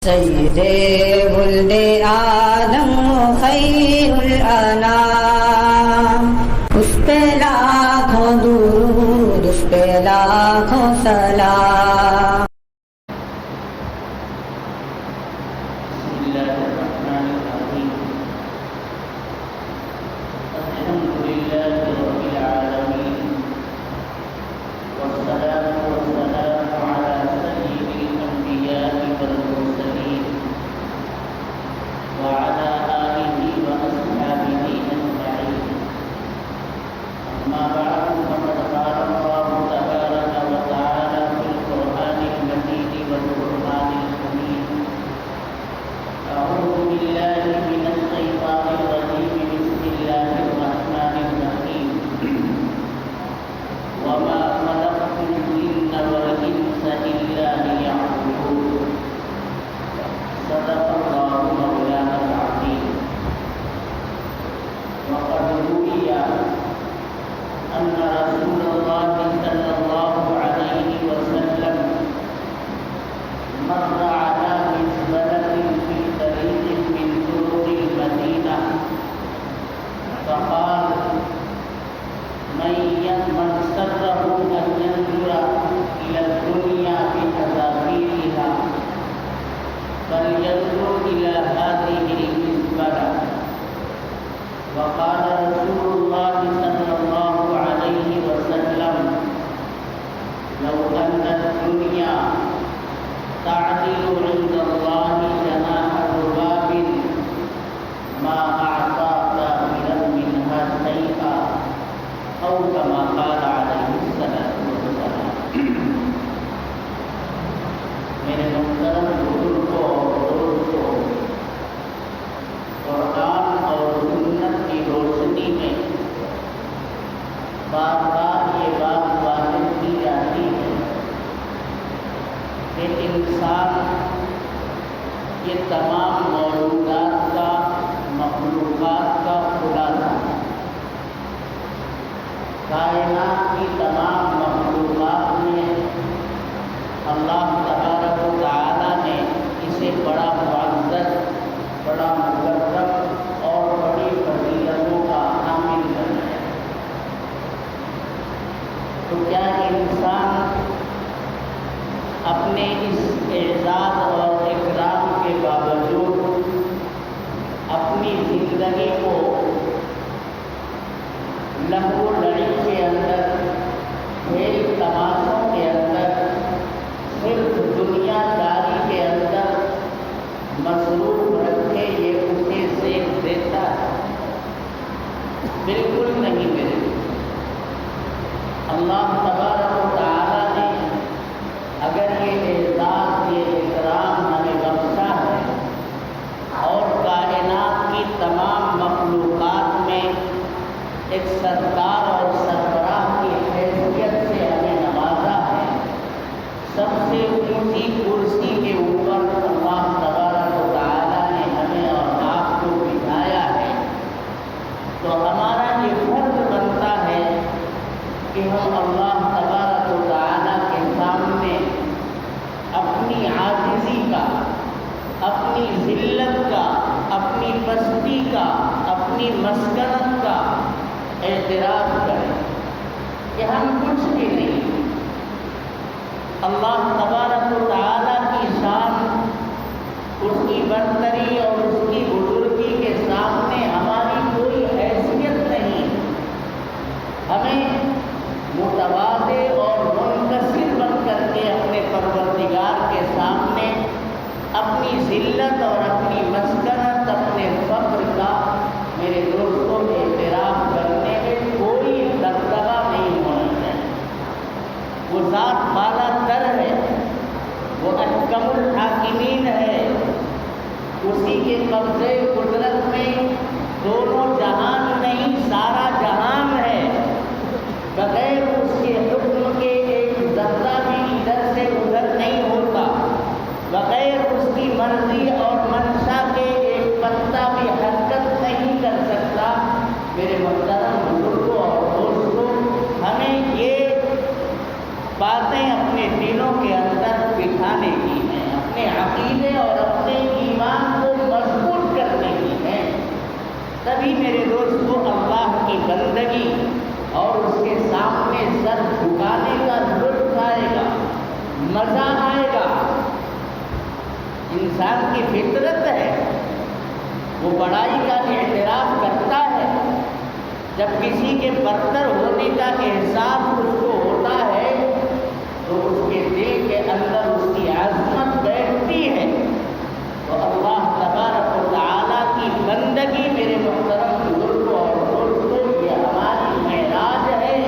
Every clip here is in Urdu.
سید ولد آدم خیر الانام، اس پہ لاکھوں درود، اس پہ لاکھوں سلام۔ باتیں اپنے دلوں کے اندر بٹھانے کی ہیں، اپنے عقیدے اور انسان کی فطرت ہے، وہ بڑائی کا اعتراف کرتا ہے۔ جب کسی کے برتر ہونے کا احساس اس کو ہوتا ہے تو اس کے دل کے اندر اس کی عظمت بیٹھتی ہے۔ تو اللہ تبارک و تعالیٰ کی بندگی میرے محترم بزرگوں اور دوستوں، یہ ہماری معراج ہے۔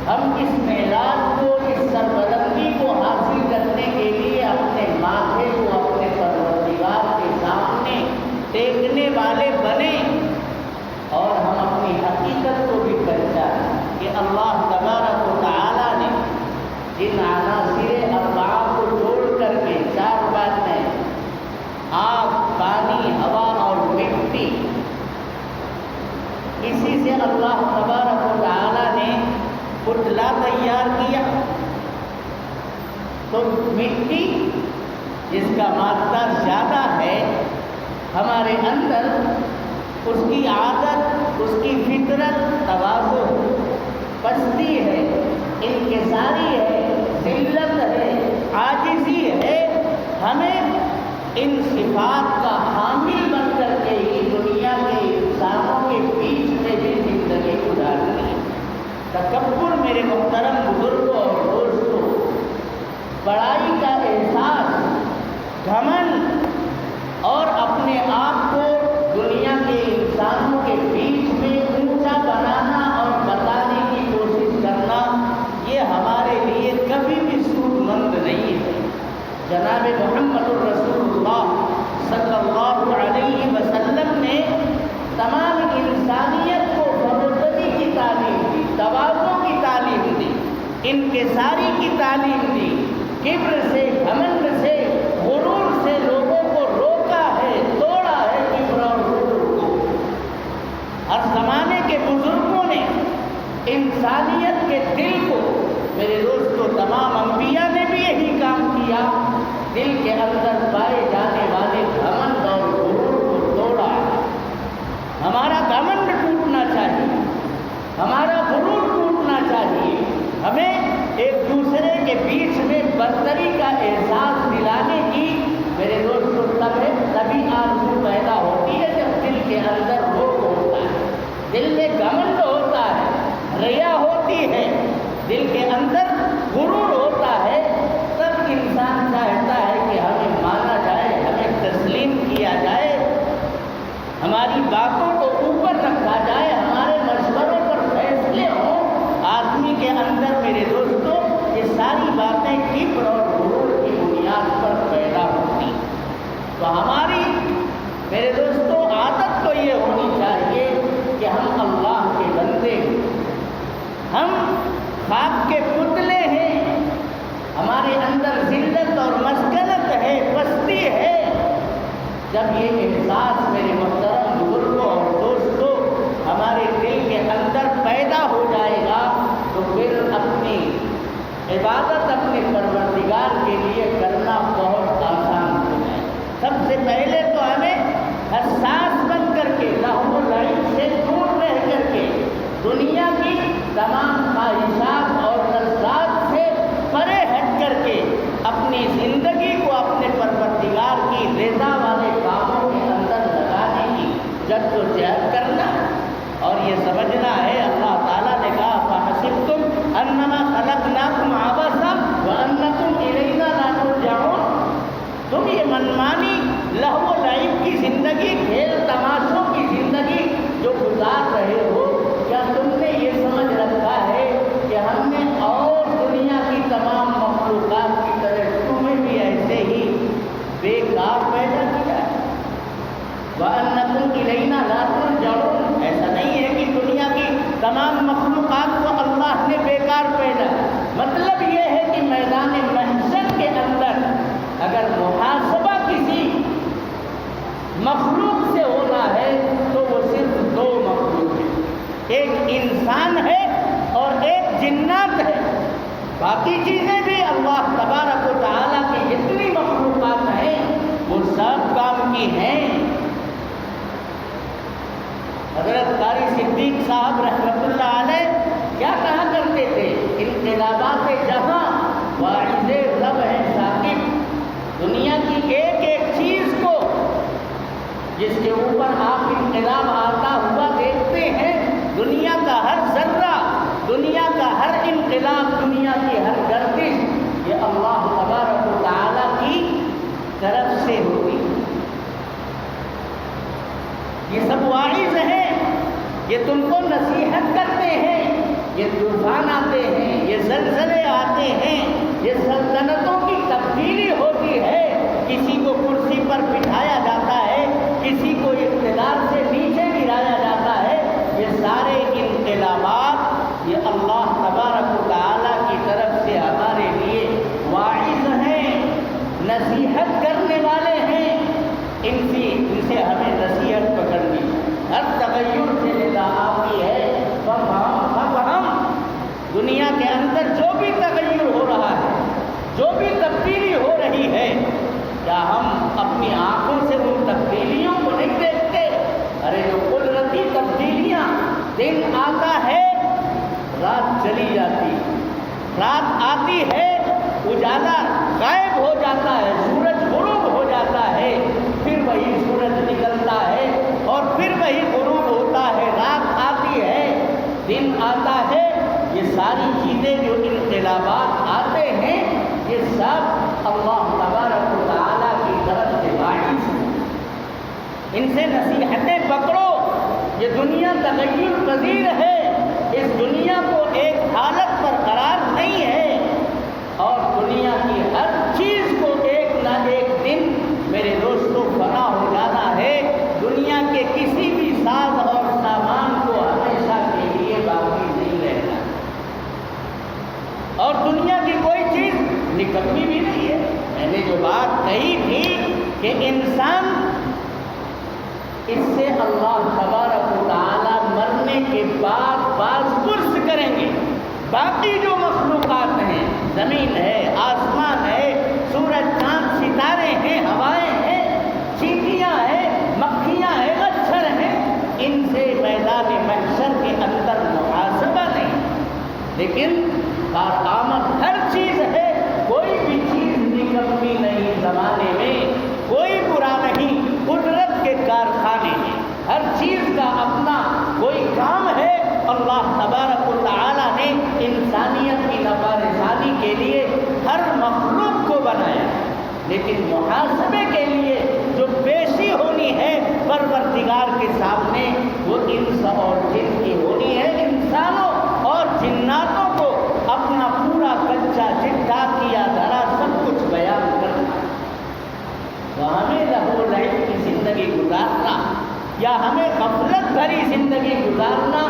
ہم اس معراج کو، اس سربلندی کو حاصل کرنے کے لیے اپنے ماتھے کو اپنے پروردگار کے سامنے ٹیکنے والے بنے، اور ہم اپنی حقیقت کو بھی پہچانیں کہ اللہ تبارک و تعالیٰ نے جن عناصر اربعہ کو جوڑ کر کے 4 باتیں، آگ، پانی، ہوا اور مٹی، اسی سے اللہ تبارک و تعالیٰ نے پتلا تیار کیا۔ تو مٹی جس کا مادہ زیادہ ہے ہمارے اندر، اس کی عادت، اس کی فطرت تواضع، پستی ہے، انکساری ہے، ذلت ہے، عاجزی ہے۔ ہمیں ان صفات کا حامل بن کر کے ہی دنیا کے انسانوں کے بیچ میں بھی زندگی گزارنی ہے۔ تکبر میرے محترم بزرگوں اور دوستوں، بڑائی کا احساس، گھمنڈ اور اپنے آپ کو دنیا کے انسانوں کے بیچ میں اونچا بنانا اور بتانے کی کوشش کرنا، یہ ہمارے لیے کبھی بھی سود مند نہیں ہے۔ جناب محمد الرسول اللہ صلی اللہ علیہ وسلم نے تمام انسانیت کو بروزگی کی تعلیم دی، تواضع کی تعلیم دی، انکساری کی تعلیم دی، کبر سے، گھمنڈ سے، غرور سے لوگوں کو روکا ہے، توڑا ہے کبر اور غرور کو۔ ہر زمانے کے بزرگوں نے انسانیت کے دل کو، میرے دوستوں تمام انبیاء نے بھی یہی کام کیا، دل کے اندر پائے جانے والے گھمنڈ اور غرور کو توڑا۔ ہمارا گھمنڈ ٹوٹنا چاہیے، ہمارا غرور ٹوٹنا چاہیے۔ ہمیں ایک دوسرے کے بیچ میں برتری کا احساس دلانے کی میرے دوستوں تبھی آرزو پیدا ہوتی ہے جب دل کے اندر روک ہوتا ہے، دل میں گھمنڈ ہوتا ہے، ریا ہوتی ہے، دل کے اندر غرور ہوتا ہے، تب انسان چاہتا ہے کہ ہمیں مانا جائے، ہمیں تسلیم کیا جائے، ہماری باتوں کو اوپر رکھا جائے، ہمارے مشوروں پر فیصلے ہوں۔ آدمی کے اندر میرے دوستوں یہ ساری باتیں کبر اور غرور کی بنیاد پر پیدا ہوتی۔ تو ہماری میرے دوستوں عادت تو یہ ہونی چاہیے کہ ہم اللہ کے بندے ہیں، ہم خاک کے پتلے ہیں، ہمارے اندر ذلت اور مسکنت ہے، پستی ہے۔ جب یہ احساس میرے محترم بزرگوں اور دوستوں ہمارے دل کے اندر پیدا ہو جائے گا تو پھر اپنی عبادت اپنے پروردگار کے لیے کرنا بہت آسان ہو جائے۔ سب سے پہلے تو ہمیں حساس بن کر کے، لہو و لعب سے دور رہ کر کے، دنیا کی تمام خواہشات اور لذات سے پرے ہٹ کر کے اپنی زندگی کو اپنے پروردگار کی رضا والے کاموں کے اندر لگانے کی جد و جہد کرنا، اور یہ سمجھنا ہے اللہ تعالیٰ نے کہا فَحَسِبْتُمْ أَنَّمَا خَلَقْنَاكُمْ عَبَثًا وَأَنَّكُمْ إِلَيْنَا لَا تُرْجَعُونَ۔ تم یہ منمانی لہو و لعب کی زندگی، کھیل تماشوں کی زندگی جو گزار رہے ہو، کیا تم نے یہ سمجھ رکھا ہے کہ ہم نے اور دنیا کی تمام مخلوقات کی طرح تمہیں بھی ایسے ہی بیکار پیدا کیا ہے؟ وَأَنَّكُمْ إِلَيْنَا لَا تُرْجَعُونَ۔ ایسا نہیں ہے کہ دنیا کی تمام مخلوقات کو اللہ نے بیکار پیدا، مطلب یہ ہے کہ میدان محشر کے اندر اگر محاسبہ کسی مخلوق سے ہونا ہے تو وہ صرف 2 مخلوق ہیں، ایک انسان ہے اور ایک جنات ہے۔ باقی چیزیں بھی اللہ تبارک و تعالیٰ کی جتنی مخلوقات ہیں وہ سب کام کی ہیں۔ حضرت قاری صدیق صاحب رحمۃ اللہ علیہ کیا کہا کرتے تھے؟ انقلابات جہاں واعظ رب ہے ثاقب، دنیا کی ایک ایک جس کے اوپر آپ انقلاب آتا ہوا دیکھتے ہیں، دنیا کا ہر ذرہ، دنیا کا ہر انقلاب، دنیا کی ہر گردش یہ اللہ تبارک و تعالیٰ کی طرف سے ہوتی ہے۔ یہ سب واعظ ہیں، یہ تم کو نصیحت کرتے ہیں، یہ طوفان آتے ہیں، یہ زلزلے آتے ہیں، یہ سلطنتوں کی تبدیلی ہوتی ہے، کسی کو کرسی پر بٹھایا جاتا ہے، کسی کو اقتدار سے نیچے گرایا جاتا ہے، یہ سارے انقلابات یہ اللہ تبارک و تعالیٰ کی طرف سے ہمارے لیے واعظ ہیں، نصیحت کرنے والے ہیں۔ ان سے ہمیں نصیحت پکڑنی ہے۔ ہر تغیر سے ندا آتی ہے فہم، دنیا کے اندر جو بھی تغیر ہو رہا ہے، جو بھی تبدیلی ہو رہی ہے، کیا ہم اپنی آنکھوں سے ان تبدیلیوں کو نہیں دیکھتے؟ ارے جو قدرتی تبدیلیاں، دن آتا ہے رات چلی جاتی، رات آتی ہے اجالا غائب ہو جاتا ہے، سورج غروب ہو جاتا ہے، پھر وہی سورج نکلتا ہے اور پھر وہی غروب ہوتا ہے، رات آتی ہے، دن آتا ہے۔ یہ ساری چیزیں جو انقلابات آتے ہیں یہ سب اللہ تبارک و تعالیٰ کی طرف سے باعث ہیں۔ ان سے نصیحتیں پکڑو۔ یہ دنیا تغیر پذیر ہے، اس دنیا کو ایک حالت پر قرار نہیں ہے، اور دنیا کی ہر چیز کو ایک نہ ایک دن میرے دوستوں فنا ہو جانا ہے۔ دنیا کے کسی بھی ساز اور سامان کو ہمیشہ کے لیے باقی نہیں رہنا، اور دنیا کی کوئی چیز نکمی بھی نہیں ہے۔ میں نے جو بات کہی تھی کہ انسان اس سے اللہ تبارک و تعالیٰ مرنے کے بعد باز پرس کریں گے۔ باقی جو مخلوقات ہیں، زمین ہے، آسمان ہے، سورج چاند ستارے ہیں، ہوائیں ہیں، چینٹیاں ہیں، مکھیاں ہیں، مچھر ہیں، ان سے میدان محشر کے اندر محاسبہ نہیں، لیکن کارآمد ہر چیز ہے، کوئی بھی چیز نکمی نہیں، زمانے میں کوئی برا نہیں، قدرت کے کارخانے ہیں، ہر چیز کا اپنا کوئی کام ہے۔ اللہ تبارک و تعالیٰ نے انسانیت کی نفع رسانی کے لیے ہر مخلوق کو بنایا، لیکن محاسبے کے لیے جو پیشی ہونی ہے پروردگار کے سامنے وہ انس اور جن کی ہونی ہے۔ انسانوں اور جناتوں کو اپنا پورا کچا چٹا کیا دھرا سب کچھ بیان کرنا، تو ہمیں لہو و لعب کی زندگی گزارنا یا ہمیں غفلت بھری زندگی گزارنا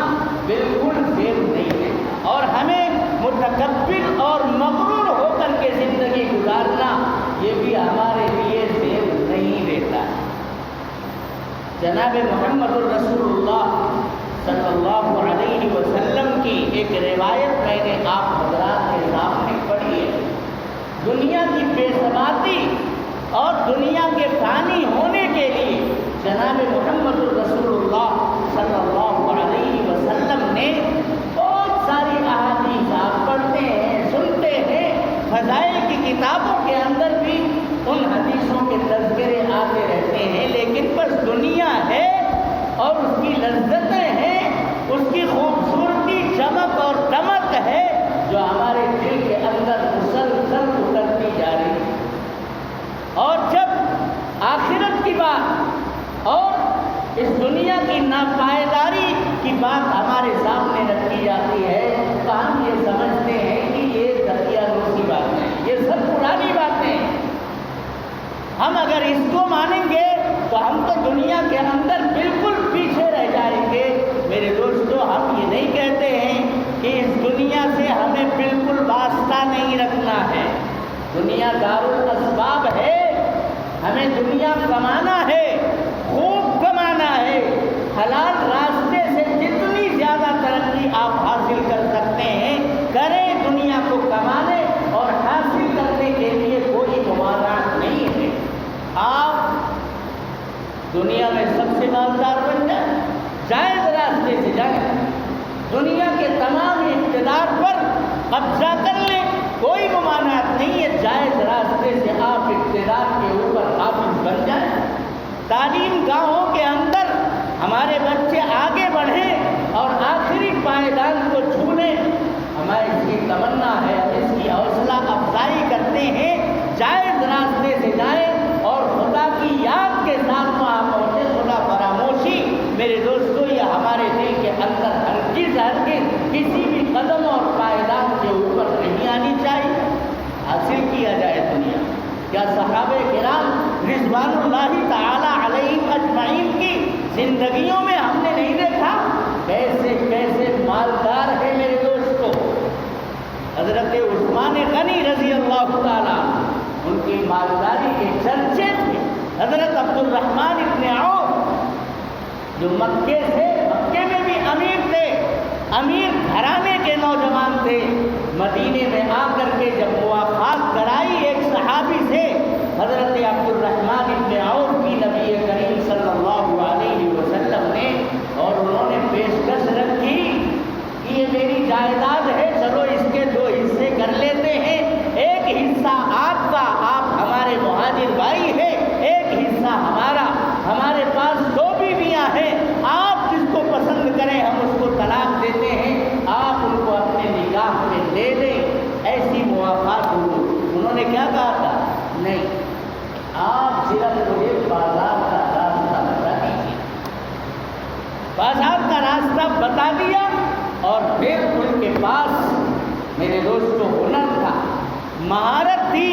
بالکل زیر نہیں ہے، اور ہمیں متکبر اور مغرور ہو کر کے زندگی گزارنا یہ بھی ہمارے لیے زیر نہیں دیتا۔ جناب محمد الرسول اللہ صلی اللہ علیہ وسلم کی ایک روایت میں نے آپ حضرات کے سامنے پڑھی ہے۔ دنیا کی بے ثباتی اور دنیا کے فانی ہونے کے لیے جناب محمد الرسول اللہ صلی اللہ علیہ وسلم نے بہت ساری احادیث آپ پڑھتے ہیں، سنتے ہیں، فضائل کی کتابوں کے اندر بھی ان حدیثوں کے تذکرے آتے رہتے ہیں، لیکن بس دنیا ہے اور اس کی لذتیں ہیں، اس کی خوبصورتی، چمک اور دمک ہے جو ہمارے دل کے اندر مسلسل اترتی جا رہی ہے۔ اور جب آخرت کی بات اور اس دنیا کی ناپائیداری کی بات ہمارے سامنے رکھی جاتی ہے تو ہم یہ سمجھتے ہیں کہ یہ دقیانوسی باتیں، یہ سب پرانی باتیں۔ ہم اگر اس کو مانیں گے تو ہم تو دنیا کے اندر بالکل پیچھے رہ جائیں گے۔ میرے دوستو، ہم یہ نہیں کہتے ہیں کہ اس دنیا سے ہمیں بالکل واسطہ نہیں رکھنا ہے۔ دنیا دارالاسباب ہے، ہمیں دنیا کمانا ہے، خوب کمانا ہے، حلال راستے سے جتنی زیادہ ترقی آپ حاصل کر سکتے ہیں کریں، دنیا کو کمانے اور حاصل کرنے کے لیے کوئی ممانعت نہیں ہے۔ آپ دنیا میں سب سے مالدار بن جائیں، جائز راستے سے جائیں، دنیا کے تمام اقتدار پر قبضہ کر لیں، کوئی ممانعت نہیں ہے، جائز راستے سے آپ اقتدار کے اوپر قابض بن جائیں، تعلیم گاہوں کسی بھی قدم اور پائیدان کے اوپر نہیں آنی چاہیے، حاصل کیا جائے دنیا۔ کیا صحابہ کرام رضوان اللہ تعالی علیہم اجمعین کی زندگیوں میں ہم نے نہیں دیکھا کیسے کیسے مالدار ہے میرے دوستو؟ حضرت عثمان غنی رضی اللہ تعالیٰ ان کی مالداری کے چرچے تھے۔ حضرت عبد الرحمن ابن عوف جو مکے سے، مکے میں بھی امیر تھے، امیر گھرانے کے نوجوان تھے، مدینے میں آ کر کے جب موافقت کرائی ایک صحابی سے، حضرت عبد الرحمن ابن عوف کی نبی کریم صلی اللہ علیہ وسلم نے، اور انہوں نے پیشکش رکھی کہ یہ میری جائیداد ہے، چلو اس کے 2 حصے کر لیتے ہیں، ایک حصہ آپ کا، آپ ہمارے مہاجر بھائی ہیں، ایک حصہ ہمارا، ہمارے پاس 2 بیویاں ہیں، آپ جس کو پسند کریں ہم اس کو طلاق دیتے ہیں، آپ ان کو اپنے نگاہ میں لے لیں۔ ایسی موافقت ہوئی۔ انہوں نے کیا کہا تھا؟ نہیں، آپ صرف مجھے بازار کا راستہ بتا دیجیے۔ بازار کا راستہ بتا دیا، اور پھر ان کے پاس میرے دوستو ہنر تھا، مہارت تھی،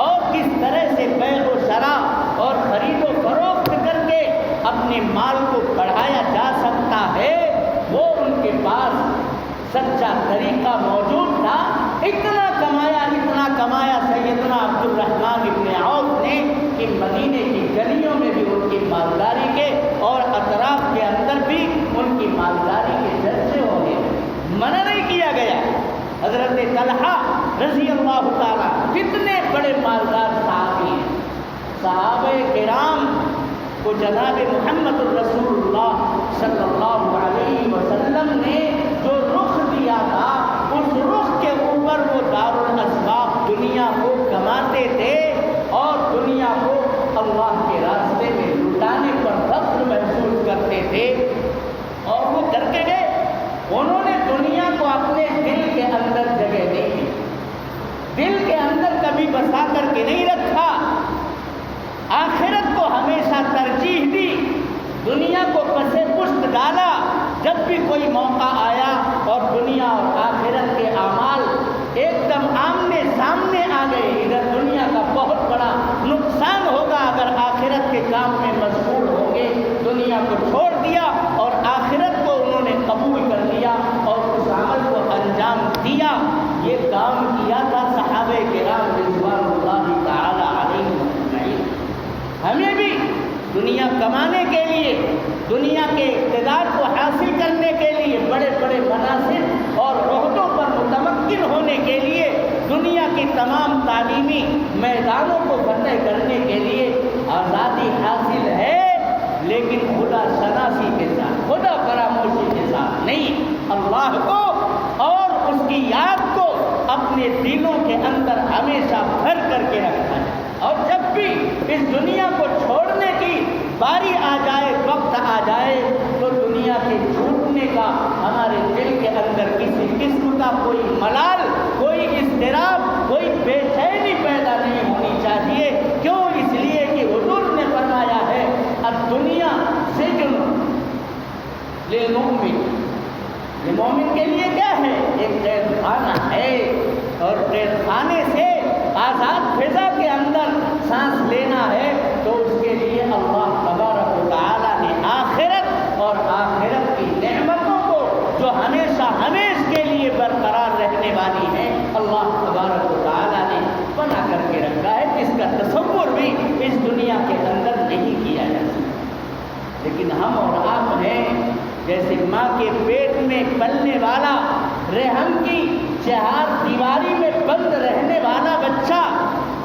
اور کس طرح سے بیع و شراء اور خرید و فروخت کر کے اپنے مال کو بڑھایا جا سکتا ہے، وہ ان کے پاس سچا طریقہ موجود تھا۔ اتنا کمایا سیدنا عبد الرحمن ابن عوف نے کہ مدینے کی گلیوں میں بھی ان کی مالداری کے اور اطراف کے اندر بھی ان کی مالداری کے چرچے ہو گئے، منع نہیں کیا گیا۔ حضرت طلحہ رضی اللہ تعالیٰ کتنے بڑے مالدار صحابی ہیں، صحابہ کرام کو جناب محمد الرسول اللہ صلی اللہ علیہ وسلم نے جو رخ دیا تھا، اس رخ کے اوپر وہ دارالاسباب دنیا کو کماتے تھے، اور دنیا کو اللہ کے راستے میں لٹانے پر فخر محسوس کرتے تھے، اور وہ کر کے گئے۔ انہوں نے دنیا کو اپنے دل کے اندر جگہ نہیں دی، دل کے اندر کبھی بسا کر کے نہیں رکھا، آخرت کو ہمیشہ ترجیح دی، دنیا کو پسے پشت ڈالا۔ جب بھی کوئی موقع آیا اور دنیا اور آخرت کے اعمال ایک دم آمنے سامنے آ گئے، ادھر دنیا کا بہت بڑا نقصان ہوگا اگر آخرت کے کام میں مشغول ہوں گے، دنیا کو چھوڑ دیا اور آخرت کو انہوں نے قبول کر لیا اور اس عمل کو انجام دیا۔ یہ کام کیا تھا صحابہ کرام رضوان اللہ تعالی علیہم اجمعین۔ ہمیں بھی دنیا کمانے کے لیے، دنیا کے اقتدار کو حاصل کرنے کے لیے، بڑے بڑے مناصب اور عہدوں پر متمکن ہونے کے لیے، دنیا کی تمام تعلیمی میدانوں کو فتح کرنے کے لیے آزادی حاصل ہے، لیکن خدا شناسی کے ساتھ، خدا فراموشی کے ساتھ نہیں۔ اللہ کو اور اس کی یاد کو اپنے دلوں کے اندر ہمیشہ بھر کر کے رکھنا ہے، اور جب بھی اس دنیا کو چھوڑنے کی باری آ جائے، وقت آ جائے، تو دنیا کے چھوٹنے کا ہمارے دل کے اندر کسی قسم کا کوئی ملال، کوئی اضطراب، کوئی بے چینی پیدا نہیں ہونی چاہیے۔ کیوں؟ اس لیے کہ حضور نے فرمایا ہے الدنیا سجن للمؤمن، مومن کے لیے کیا ہے؟ ایک قید خانہ ہے، اور قید خانے سے آزاد فضا کے اندر سانس لینا ہے، تو اس کے لیے اللہ تبارک و تعالیٰ نے آخرت اور آخرت کی نعمتوں کو جو ہمیشہ ہمیشہ کے لیے برقرار رہنے والی ہیں، اللہ تبارک و تعالیٰ نے بنا کر کے رکھا ہے، جس کا تصور بھی اس دنیا کے اندر نہیں کیا جا سکتا۔ لیکن ہم اور آپ ہیں جیسے ماں کے پیٹ میں پلنے والا، رحم کی چہار دیواری میں بند رہنے والا بچہ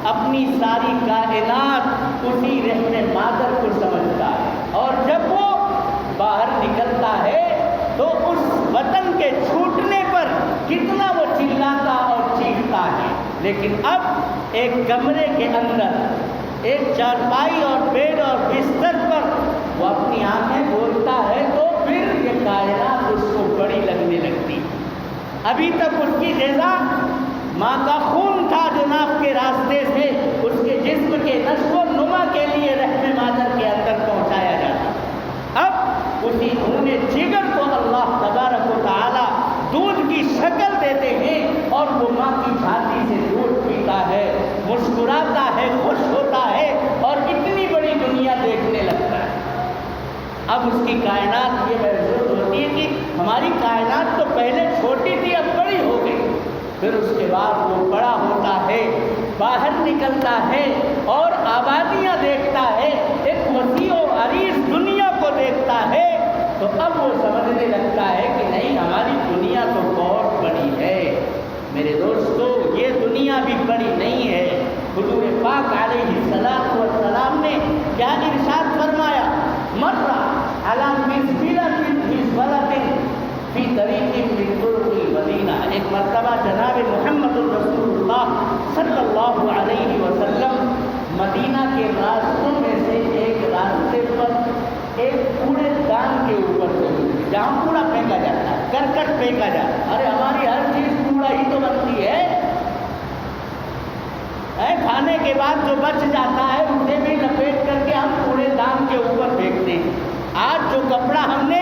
اپنی ساری کائنات اسی رحم مادر کو سمجھتا ہے، اور جب وہ باہر نکلتا ہے تو اس وطن کے چھوٹنے پر کتنا وہ چلاتا اور چیختا ہے۔ لیکن اب ایک کمرے کے اندر، ایک چارپائی اور بیڈ اور بستر پر وہ اپنی آنکھیں کھولتا ہے تو پھر یہ کائنات اس کو بڑی لگنے لگتی۔ ابھی تک اس کی غذا ماں کا خون تھا جو ناف کے راستے سے اس کے جسم کے نشو و نما کے لیے رحم مادر کے اندر پہنچایا جاتا۔ اب اسی خون جگر کو اللہ تبارک و تعالی ہم اس کی کائنات یہ محسوس ہوتی ہے کہ ہماری کائنات تو پہلے چھوٹی تھی اب بڑی ہو گئی، پھر اس کے بعد وہ بڑا ہوتا ہے، باہر نکلتا ہے اور آبادیاں دیکھتا ہے، ایک وسیع و عریض دنیا کو دیکھتا ہے، تو اب وہ سمجھنے لگتا ہے کہ نہیں ہماری دنیا تو بہت بڑی ہے۔ میرے دوستو یہ دنیا بھی بڑی نہیں ہے۔ حضور پاک علیہ الصلوۃ والسلام نے کیا ارشاد فرمایا؟ مرہ علی مزبلۃ فی طریق من طرق المدینہ۔ ایک مرتبہ جناب محمد رسول اللہ صلی اللہ علیہ وسلم مدینہ کے راستوں میں سے ایک راستے پر ایک کوڑے دان کے اوپر سے گزرے، جہاں کوڑا پھینکا جاتا ہے، کرکٹ پھینکا جاتا ہے۔ ارے ہماری ہر چیز کوڑا ہی تو بنتی ہے، کھانے کے بعد جو بچ جاتا ہے اسے بھی لپیٹ کر کے ہم کوڑے دان کے اوپر پھینکتے ہیں۔ آج جو کپڑا ہم نے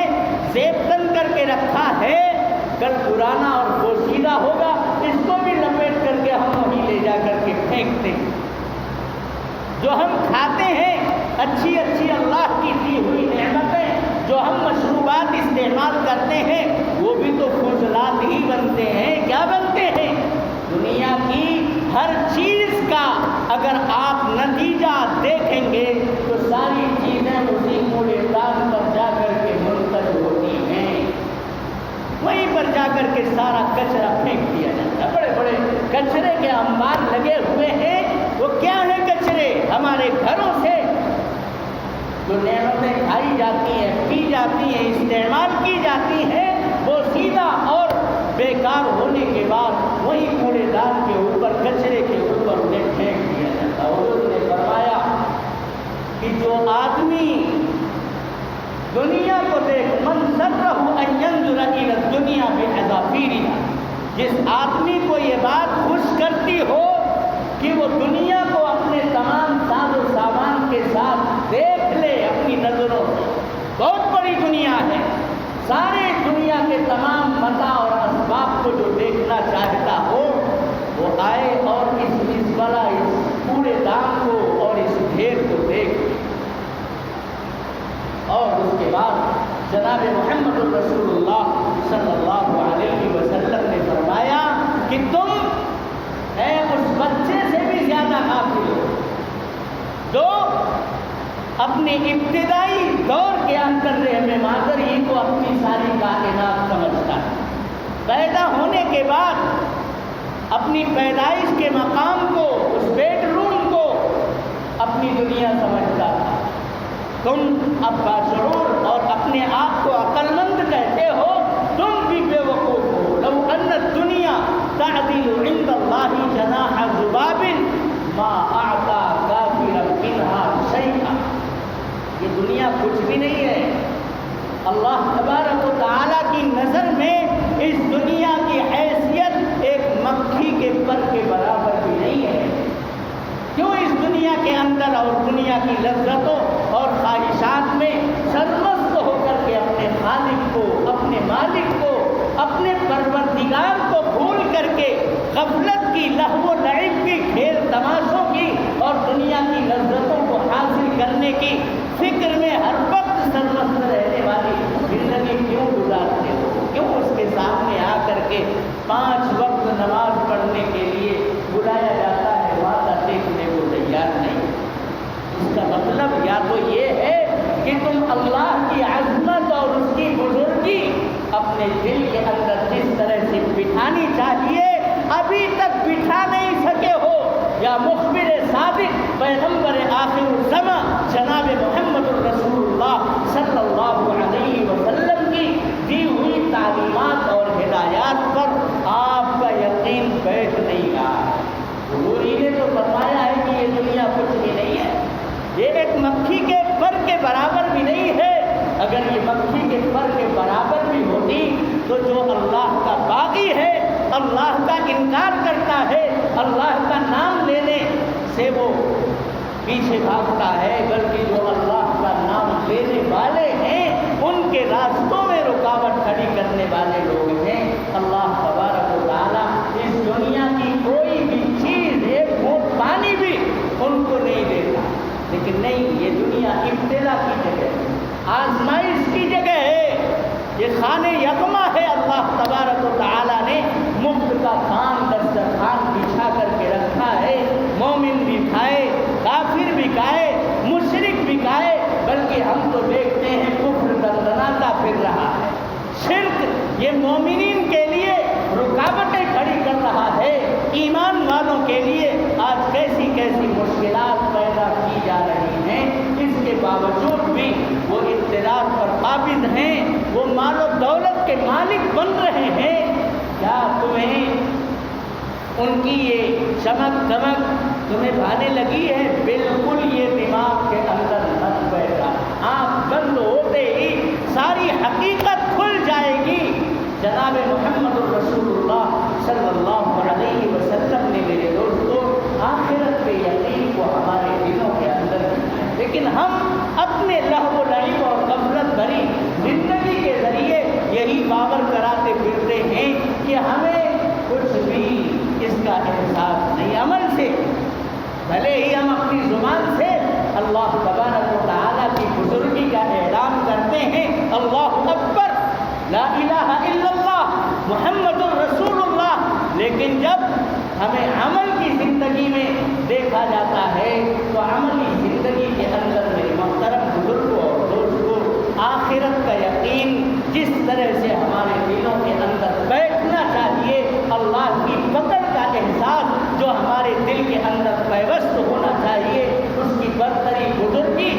زیب تن کر کے رکھا ہے کل پرانا اور پوشیدہ ہوگا، اس کو بھی لپیٹ کر کے ہم وہیں لے جا کر کے پھینکتے ہیں۔ جو ہم کھاتے ہیں اچھی اچھی اللہ کی دی ہوئی نعمتیں، جو ہم مشروبات استعمال کرتے ہیں وہ بھی تو فضلات ہی بنتے ہیں۔ کیا بنتے ہیں؟ دنیا کی ہر چیز کا اگر آپ نتیجہ دیکھیں گے تو ساری چیزیں اسی کوڑے دان پر جا کر کے منتج ہوتی ہیں، وہیں پر جا کر کے سارا کچرا پھینک دیا جاتا ہے۔ بڑے بڑے کچرے کے انبار لگے ہوئے ہیں، وہ کیا ہے کچرے؟ ہمارے گھروں سے جو نعمتیں کھائی جاتی ہیں، پی جاتی ہیں، استعمال کی جاتی ہیں، وہ سیدھا اور بیکار ہونے کے بعد وہی کوڑے دان کے اوپر، کچرے کے اوپر انہیں پھینک دیا جاتا ہے۔ حضور نے فرمایا کہ جو آدمی دنیا کو دیکھ من سرہ ان ینظر الی الدنیا بحذافیرها، جس آدمی کو یہ بات خوش کرتی ہو کہ وہ دنیا کو اپنے تمام ساز و سامان کے ساتھ دیکھ لے اپنی نظروں سے، بہت بڑی دنیا ہے، سارے دنیا کے تمام متاع اور اسباب کو جو دیکھنا چاہتا ہو وہ آئے اور اس مزبلہ، اس کوڑے دان کو اور اس ڈھیر کو دیکھ لے۔ اور اس کے بعد جناب محمد رسول اللہ صلی اللہ علیہ وسلم نے فرمایا کہ تم اس بچے سے بھی زیادہ غافل ہو جو اپنے ابتدائی دور کے اندر رحم مادر ہی کو اپنی ساری کائنات سمجھتا ہے، پیدا ہونے کے بعد اپنی پیدائش کے مقام کو، اس بیڈ روم کو اپنی دنیا سمجھتا تھا۔ تم اب باشعور اور اپنے آپ کو عقل مند کہتے ہو، تم بھی بے وقوف ہو۔ لو ان الدنیا تعدل عند اللہ جناح ذباب ما اعطى کافرا منها شیئا۔ یہ دنیا کچھ بھی نہیں ہے، اللہ تبارک و تعالیٰ کی نظر میں اس دنیا کی حیثیت ایک مکھی کے پر کے برابر بھی نہیں ہے۔ کیوں اس دنیا کے اندر اور دنیا کی لذتوں اور خواہشات میں سرمست ہو کر کے اپنے خالق کو، اپنے مالک کو، اپنے پروردگار کو بھول کر کے غفلت کی، لہو و لعب کی، کھیل تماشوں کی اور دنیا کی لذتوں کو حاصل کرنے کی فکر میں ہر وقت سرمست رہنے والی زندگی کیوں گزارتے ہو؟ کیوں اس کے سامنے آ کر کے 5 وقت نماز پڑھنے کے لیے بلایا جاتا ہے، ماتھا ٹیکنے کو تیار نہیں؟ اس کا مطلب یا تو یہ ہے کہ تم اللہ کی عظمت اور اس کی بزرگی اپنے دل کے اندر جس طرح سے بٹھانی چاہیے ابھی تک بٹھا نہیں سکے ہو، یا مخبر صادق پیغمبر آخر الزمان جناب محمد رسول اللہ صلی اللہ علیہ وسلم کی دی ہوئی تعلیمات اور ہدایات پر آپ کا یقین بیٹھ نہیں رہا ہے۔ حضور نے تو فرمایا ہے کہ یہ دنیا کچھ بھی نہیں ہے، یہ ایک مکھی کے پر کے برابر بھی نہیں ہے۔ اگر یہ مکھی کے پر کے برابر بھی ہوتی تو جو اللہ کا باغی ہے، اللہ کا انکار کرتا ہے، اللہ کا نام لینے سے وہ پیچھے بھاگتا ہے، بلکہ جو اللہ کا نام لینے والے ہیں ان کے راستوں میں رکاوٹ کھڑی کرنے والے لوگ ہیں۔ اللہ تبارک و تعالیٰ اس دنیا کی کوئی بھی چیز، ایک گھونٹ پانی بھی ان کو نہیں دیتا، لیکن نہیں، یہ دنیا ابتلا کی جگہ، آزمائش یہ خانے یکما ہے، اللہ تبارک و تعالیٰ نے مفت کا کام دسترخوان بچھا کر کے رکھا ہے، مومن بھی کھائے، کافر بھی کھائے، مشرک بھی کھائے، بلکہ ہم تو دیکھتے ہیں کفر دندناتا پھر رہا ہے، شرک یہ مومنین کے لیے رکاوٹیں کھڑی کر رہا ہے، ایمان والوں کے لیے آج کیسی کیسی مشکلات پیدا کی جا رہی ہیں، اس کے باوجود بھی وہ اقتدار پر قابض ہیں، وہ مال و دولت کے مالک بن رہے ہیں۔ کیا تمہیں ان کی یہ چمک دمک تمہیں بھانے لگی ہے؟ بالکل یہ دماغ کے اندر مت بیٹھا، آنکھ بند ہوتے ہی ساری حقیقت کھل جائے گی۔ جناب محمد الرسول اللہ صلی اللہ علیہ وسلم نے میرے دوستوں آخرت پہ یقین کو ہمارے دلوں کے اندر کیا ہے، لیکن ہم اپنے لہو و لعب اور غفلت بھری زندگی کے ذریعے یہی باور کراتے پھرتے ہیں کہ ہمیں کچھ بھی اس کا احساس نہیں۔ عمل سے بھلے ہی ہم اپنی زبان سے اللہ تبارک و تعالیٰ کی بزرگی کا اعلان کرتے ہیں، اللہ اکبر، لا الہ الا اللہ، محمد الرسول اللہ، لیکن جب ہمیں عمل کی زندگی میں دیکھا جاتا ہے تو عملی زندگی کے اندر میرے محترم بزرگوں اور دوستوں آخرت کا یقین جس طرح سے ہمارے دلوں کے اندر بیٹھنا چاہیے، اللہ کی پکڑ کا احساس جو ہمارے دل کے اندر پیوست ہونا چاہیے، اس کی برتری بزرگی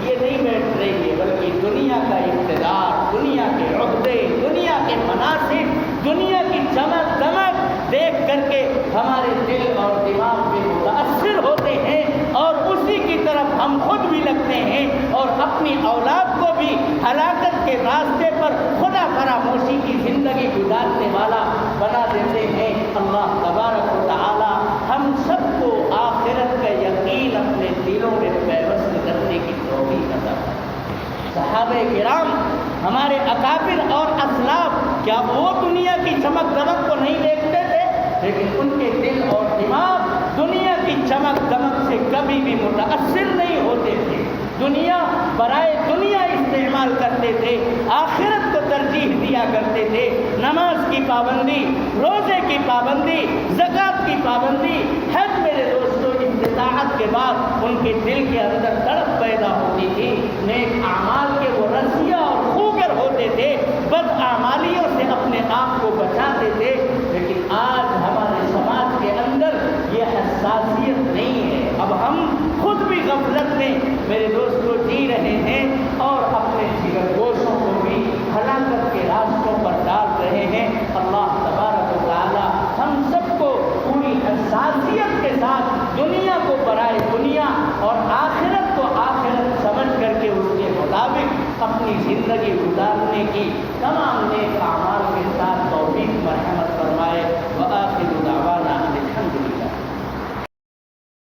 یہ نہیں بیٹھ رہی ہے، بلکہ دنیا کا اقتدار، دنیا کے عہدے، دنیا کے مناصب، دنیا کی چمک دمک دیکھ کر کے ہمارے دل اور دماغ میں متاثر ہوتے ہیں اور اسی کی طرف ہم خود بھی لگتے ہیں اور اپنی اولاد کو بھی ہلاکت کے راستے پر خدا فراموشی کی زندگی گزارنے والا بنا دیتے ہیں۔ اللہ تبارک و تعالی ہم سب کو آخرت کا یقین اپنے دلوں میں پیوست کرنے کی توفیق عطا فرمائے۔ صحابہ کرام ہمارے اکابر اور اسلاف کیا وہ دنیا کی چمک دمک کو نہیں دیکھتے تھے؟ لیکن ان کے دل اور دماغ دنیا کی چمک دمک سے کبھی بھی متاثر نہیں ہوتے تھے، دنیا برائے دنیا استعمال کرتے تھے، آخرت کو ترجیح دیا کرتے تھے۔ نماز کی پابندی، روزے کی پابندی، زکوٰۃ کی پابندی، حج میرے دوستوں استطاعت کے بعد ان کے دل کے اندر تڑپ پیدا ہوتی تھی، نیک اعمال کے وہ رسیا اور خوگر ہوتے تھے، بد اعمالیوں سے اپنے آپ کو بچاتے تھے۔ لیکن آج ہمارے سماج کے اندر یہ حساسیت نہیں ہے، اب ہم خود بھی غفلت میں میرے دوستوں جی رہے ہیں اور اپنے جگر گوشوں کو بھی ہلاکت کے راستوں پر ڈال رہے ہیں۔ اللہ تبارک و تعالی ہم سب کو پوری حساسیت کے ساتھ دنیا کو برائے دنیا اور آخرت کو آخرت سمجھ کر کے اس کے مطابق اپنی زندگی گزارنے کی تمام نیک اعمال کے